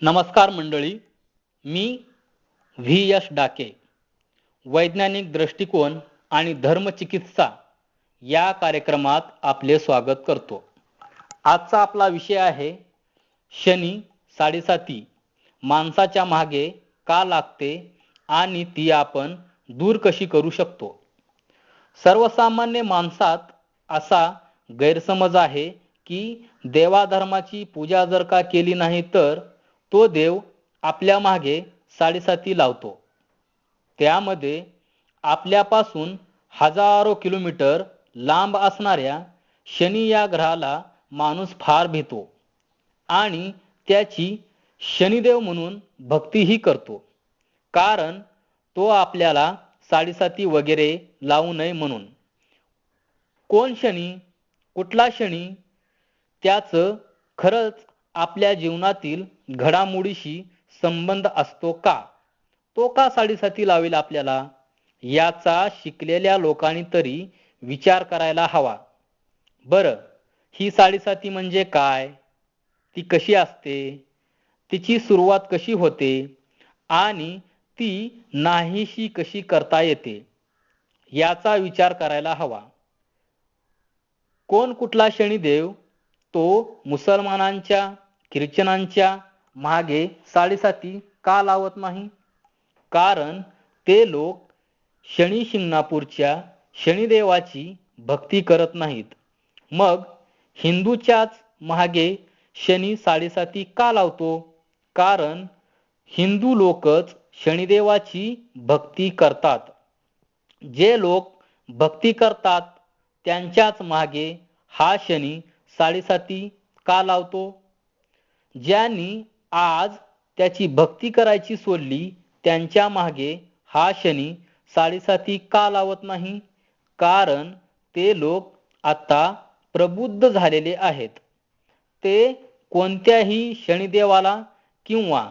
नमस्कार मंडळी, मी व्ही.एस. डाके. वैज्ञानिक दृष्टिकोन आणि धर्मचिकित्सा या कार्यक्रमात आपले स्वागत करतो. आजचा आपला विषय आहे शनी साडेसाती माणसाच्या मागे का लागते आणि ती आपण दूर कशी करू शकतो. सर्वसामान्य माणसात असा गैरसमज आहे की देवाधर्माची पूजा जर का केली नाही तर तो देव आपल्या मागे साडेसाती लावतो. त्यामध्ये आपल्यापासून हजारो किलोमीटर लांब असणाऱ्या शनी या ग्रहाला माणूस फार भीतो आणि त्याची शनिदेव म्हणून भक्तीही करतो, कारण तो आपल्याला साडेसाती वगैरे लावू नये म्हणून. कोण शनी, कुठला शनी, त्याचं खरंच आपल्या जीवनातील घडामोडीशी संबंध असतो का? तो का साडेसाती लावेल आपल्याला? याचा शिकलेल्या लोकांनी तरी विचार करायला हवा. बरं, ही साडेसाती म्हणजे काय? ती कशी असते? तिची सुरुवात कशी होते आणि ती नाहीशी कशी करता येते याचा विचार करायला हवा. कोण कुठला शनिदेव तो मुसलमानांच्या, ख्रिश्चनांच्या मागे साडेसाती का लावत नाही? कारण ते लोक शनी शिंगणापूरच्या शनिदेवाची भक्ती करत नाहीत. मग हिंदूच्याच मागे शनी साडेसाती का लावतो? कारण हिंदू लोकच शनिदेवाची भक्ती करतात. जे लोक भक्ती करतात त्यांच्याच मागे हा शनी साडेसाती का लावतो? ज्यांनी आज त्याची भक्ती करायची सोडली त्यांच्या मागे हा शनी साडेसाती का लावत नाही? कारण ते लोक आता प्रबुद्ध झालेले आहेत. ते कोणत्याही शनिदेवाला किंवा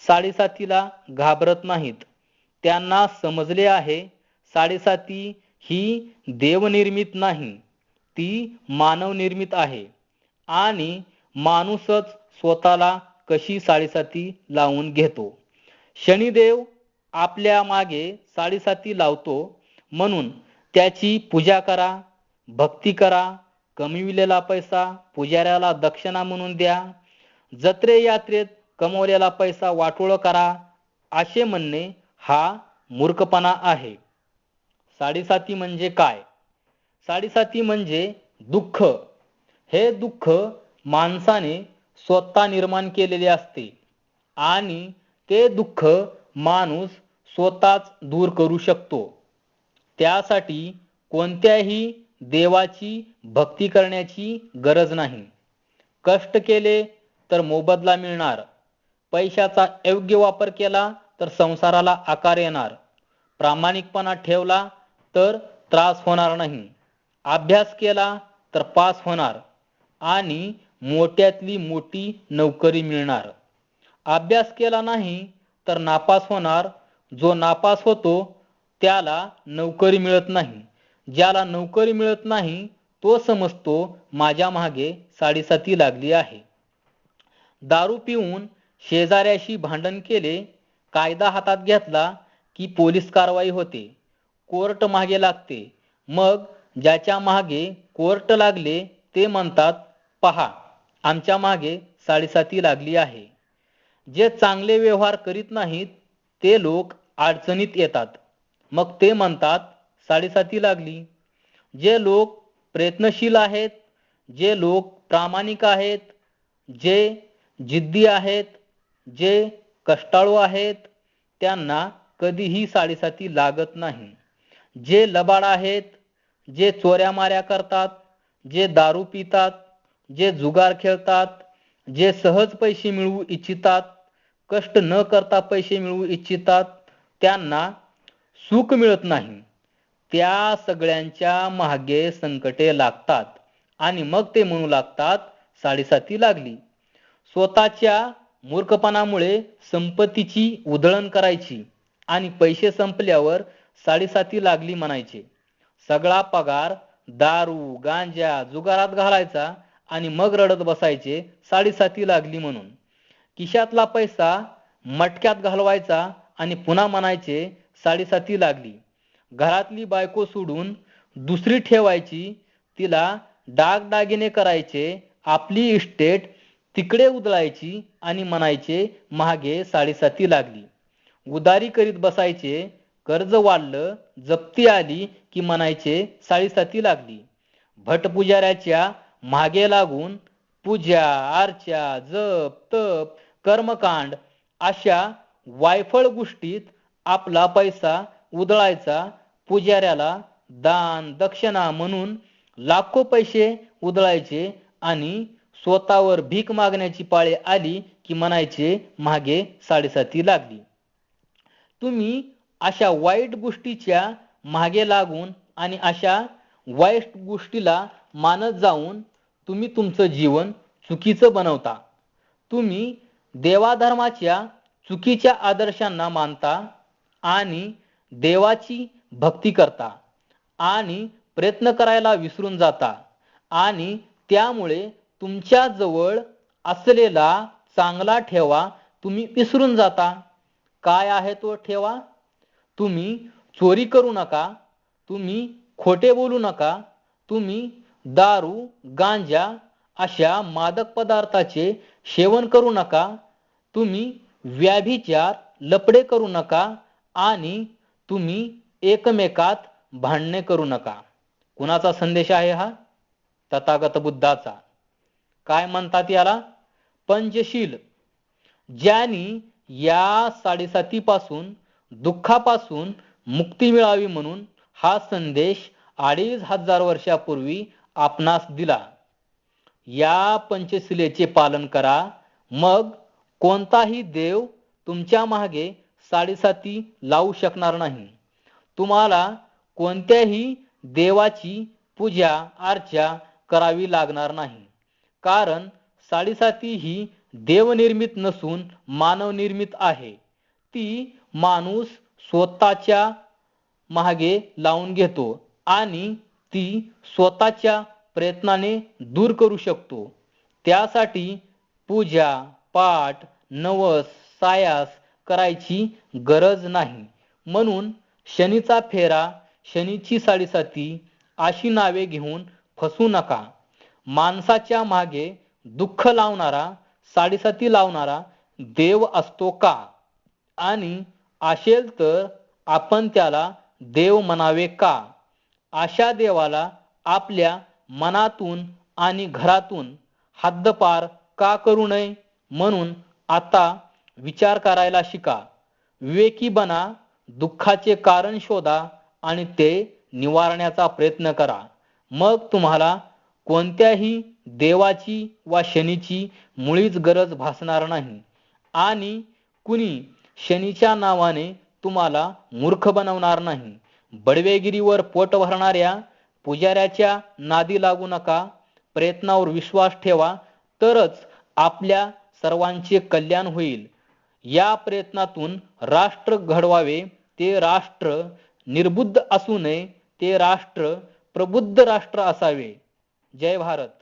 साडेसातीला घाबरत नाहीत. त्यांना समजले आहे साडेसाती ही देवनिर्मित नाही, ती मानवनिर्मित आहे आणि माणूसच स्वतःला कशी साडेसाती लावून घेतो. शनिदेव आपल्या मागे साडेसाती लावतो म्हणून त्याची पूजा करा, भक्ती करा, कमविलेला पैसा पुजाऱ्याला दक्षिणा म्हणून द्या, जत्रे यात्रेत कमवलेला पैसा वाटोळ करा, असे म्हणणे हा मूर्खपणा आहे. साडेसाती म्हणजे काय? साडेसाती म्हणजे दुःख. हे दुःख माणसाने स्वतः निर्माण केलेले असते आणि ते दुःख माणूस स्वतःच दूर करू शकतो. त्यासाठी कोणत्याही देवाची भक्ती करण्याची गरज नाही. कष्ट केले तर मोबदला मिळणार. पैशाचा योग्य वापर केला तर संसाराला आकार येणार. प्रामाणिकपणा ठेवला तर त्रास होणार नाही. अभ्यास केला तर पास होणार आणि मोठ्यातली मोठी नोकरी मिळणार. अभ्यास केला नाही तर नापास होणार. जो नापास होतो त्याला नोकरी मिळत नाही. ज्याला नोकरी मिळत नाही तो समजतो माझ्या मागे साडेसाती लागली आहे. दारू पिऊन शेजाऱ्याशी भांडण केले, कायदा हातात घेतला की पोलीस कारवाई होते, कोर्ट मागे लागते. मग ज्याच्या मागे कोर्ट लागले ते म्हणतात, पहा आमच्या मागे साडेसाती लागली आहे. जे चांगले व्यवहार करीत नाहीत ते लोक अडचणीत येतात. मग ते म्हणतात साडेसाती लागली. जे लोक प्रयत्नशील आहेत, जे लोक प्रामाणिक आहेत, जे जिद्दी आहेत, जे कष्टाळू आहेत, त्यांना कधीही साडेसाती लागत नाही. जे लबाड आहेत, जे चोऱ्या माऱ्या करतात, जे दारू पितात, जे जुगार खेळतात, जे सहज पैसे मिळवू इच्छितात, कष्ट न करता पैसे मिळवू इच्छितात, त्यांना सुख मिळत नाही. त्या सगळ्यांच्या मागे संकटे लागतात आणि मग ते म्हणू लागतात साडेसाती लागली. स्वतःच्या मूर्खपणामुळे संपत्तीची उधळण करायची आणि पैसे संपल्यावर साडेसाती लागली म्हणायचे. सगळा पगार दारू, गांजा, जुगारात घालायचा आणि मग रडत बसायचे साडेसाती लागली म्हणून. खिशातला पैसा मटक्यात घालवायचा आणि पुन्हा म्हणायचे साडेसाती लागली. घरातली बायको सोडून दुसरी ठेवायची, तिला दागदागिने करायचे, आपली इस्टेट तिकडे उधळायची आणि म्हणायचे महागे साडेसाती लागली. उधारी करीत बसायचे, कर्ज वाढलं, जप्ती आली की म्हणायचे साडेसाती लागली. भटपुजाऱ्याच्या मागे लागून पूजा अर्चा जप तप कर्मकांड अशा वायफळ गोष्टीत आपला पैसा उधळायचा. पुजाऱ्याला दान दक्षिणा म्हणून लाखो पैसे उधळायचे आणि स्वतःवर भीक मागण्याची पाळी आली की म्हणायचे मागे साडेसाती लागली. तुम्ही अशा वाईट गोष्टीच्या मागे लागून आणि अशा वाईट गोष्टीला मानत जाऊन तुम्ही तुमचं जीवन चुकीचं बनवता. तुम्ही देवाधर्माच्या चुकीच्या आदर्शांना मानता आणि देवाची भक्ती करता आणि प्रयत्न करायला विसरून जाता आणि त्यामुळे तुमच्या जवळ असलेला चांगला ठेवा तुम्ही विसरून जाता. काय आहे तो ठेवा? तुम्ही चोरी करू नका, तुम्ही खोटे बोलू नका, तुम्ही दारू गांजा अशा मादक पदार्थाचे सेवन करू नका, तुम्ही व्याभिचार लपडे करू नका आणि तुम्ही एकमेकात भांडणे करू नका. कुणाचा संदेश आहे हा? तथागत बुद्धाचा. काय म्हणतात याला? पंचशील. ज्यांनी या साडेसातीपासून दुःखापासून मुक्ती मिळावी म्हणून हा संदेश 2500 वर्षापूर्वी आपणास दिला. या पंचशिलेचे पालन करा, मग कोणताही देव तुमच्या मागे साडेसाती लावू शकणार नाही. तुम्हाला कोणत्याही देवाची पूजा अर्चा करावी लागणार नाही, कारण साडेसाती ही देवनिर्मित नसून मानवनिर्मित आहे. ती माणूस स्वतःच्या मागे लावून घेतो आणि ती स्वतःच्या प्रयत्नाने दूर करू शकतो. त्यासाठी पूजा पाठ नवस सायास करायची गरज नाही. म्हणून शनीचा फेरा, शनीची साडेसाती अशी नावे घेऊन फसू नका. माणसाच्या मागे दुःख लावणारा साडेसाती लावणारा देव असतो का? आणि असेल तर आपण त्याला देव म्हणावे का? अशा देवाला आपल्या मनातून आणि घरातून हद्दपार का करू नये? म्हणून आता विचार करायला शिका, विवेकी बना, दुःखाचे कारण शोधा आणि ते निवारण्याचा प्रयत्न करा. मग तुम्हाला कोणत्याही देवाची वा शनीची मुळीच गरज भासणार नाही आणि कुणी शनीच्या नावाने तुम्हाला मूर्ख बनवणार नाही. बडवेगिरीवर पोट भरणाऱ्या पुजाऱ्याच्या नादी लागू नका. प्रयत्नावर विश्वास ठेवा, तरच आपल्या सर्वांचे कल्याण होईल. या प्रयत्नातून राष्ट्र घडवावे. ते राष्ट्र निर्बुद्ध असू नये, ते राष्ट्र प्रबुद्ध राष्ट्र असावे. जय भारत.